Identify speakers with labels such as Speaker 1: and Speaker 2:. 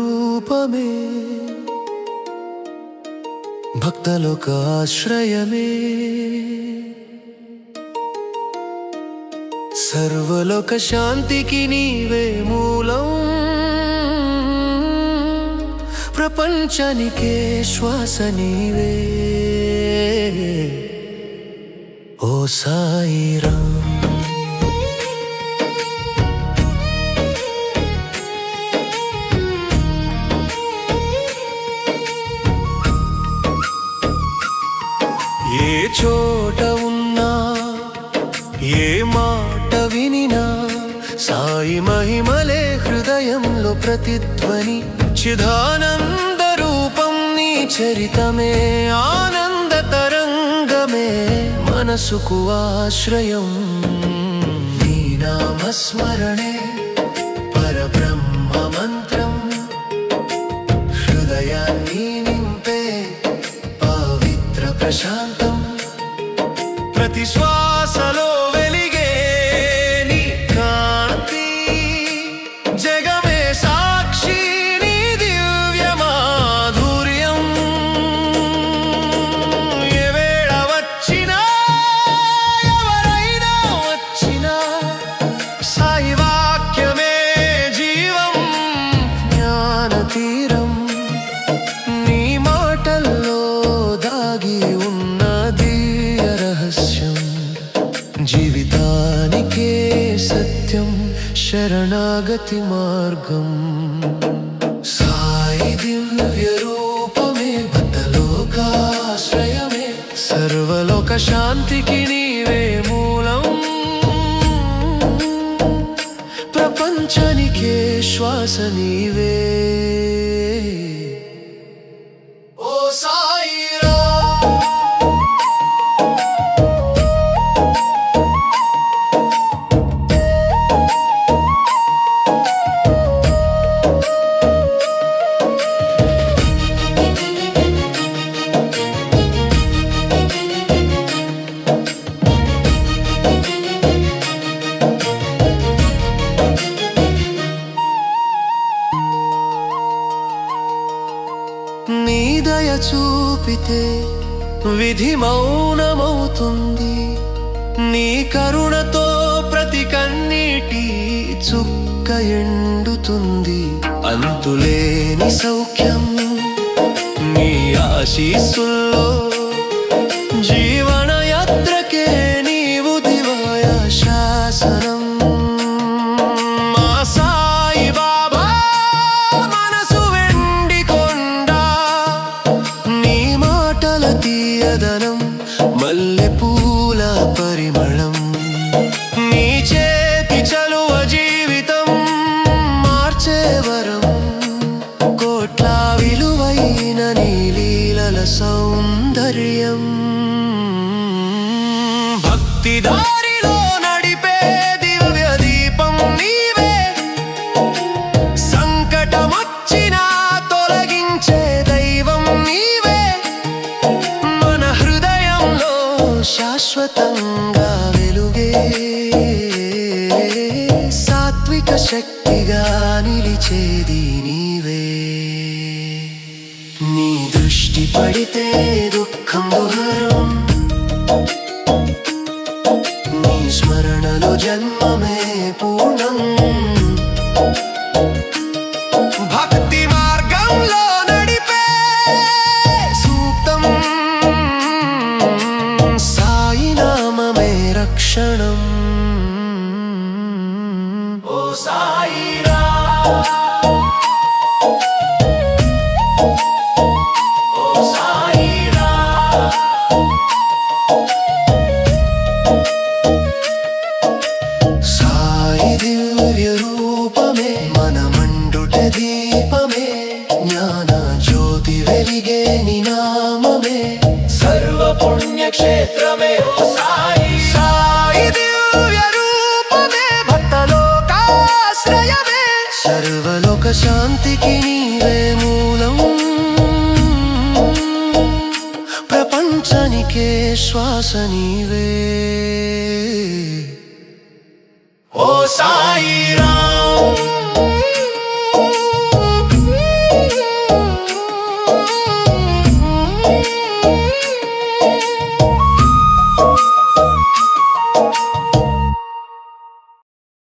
Speaker 1: రూపమే భక్తలోక ఆశ్రయమే సర్వలోక శాంతికి నీవే మూలం ప్రపంచానికే శ్వాస నీవే ఓ సాయిరాం ఏ చోట ఉన్నా ఏ మాట వినినా సాయి మహిమలే హృదయంలో ప్రతిధ్వని చిదానంద రూపం నీ చరితమే ఆనంద తరంగమే మనసుకు ఆశ్రయం నీ నామస్మరణే పరబ్రహ్మ మంత్రం హృదయాన్ని నింపే పవిత్ర ప్రశాంతం ప్రతి శ్వాసలో వెలిగే నీ కాంతి జగమే సాక్షి నీ దివ్య మాధుర్యం ఏ వేళ వచ్చినా ఎవరైనా వచ్చినా సాయి వాక్యమే జీవం జ్ఞాన తీరం నీ మాటల్లో దాగి ఉన్నది రహస్యం జీవితానికే సత్యం శరణాగతి మార్గం సాయి దివ్య రూపమే భక్తలోకాశ్రయమే సర్వలోక శాంతికి నీవే మూలం ప్రపంచానికే శ్వాస నీవే ఓ సాయిరాం నీ దయ చూపితే విధి మౌనమవుతుంది నీ కరుణతో ప్రతి కన్నీటి చుక్క ఎండుతుంది అంతులేని సౌఖ్యం నీ ఆశీస్సుల్లో జీవన యాత్రకే నీవు దివాయ శాసనం మా సాయి బాబా మనసు వెండి కొండ నీ మాటల తీయదనం మల్లె పూల పరిమళం నీ చేతి చలువ జీవితం మార్చే వరం కోట్ల విలువైన నీ లీలల సౌందర్యం భక్తి దారిలో నడిపే దివ్య దీపం నీవే సంకటమొచ్చినా తొలగించే దైవం నీవే మన హృదయంలో శాశ్వతంగా వెలుగే సాత్విక శక్తిగా నిలిచేది నీవే నీ దృష్టి పడితే దుఃఖం దూరం నీ స్మరణలో జన్మమే పూర్ణం భక్తి మార్గంలో నడిపే సూక్తం సాయి నామమే రక్షణం ఓ సాయిరాం ఓ సాయిరాం సాయి దివ్య రూపమే మన మండుట దీపమే జ్ఞాన జ్యోతి వెలిగే నీ నామమే సర్వ పుణ్యక్షేత్రమే ఓ సాయి సాయి దివ్య రూపమే భక్తలోకాశ్రయమే సర్వలోక శాంతికి నీవే మూలం ప్రపంచానికే శ్వాస నీవే ఓ సాయిరాం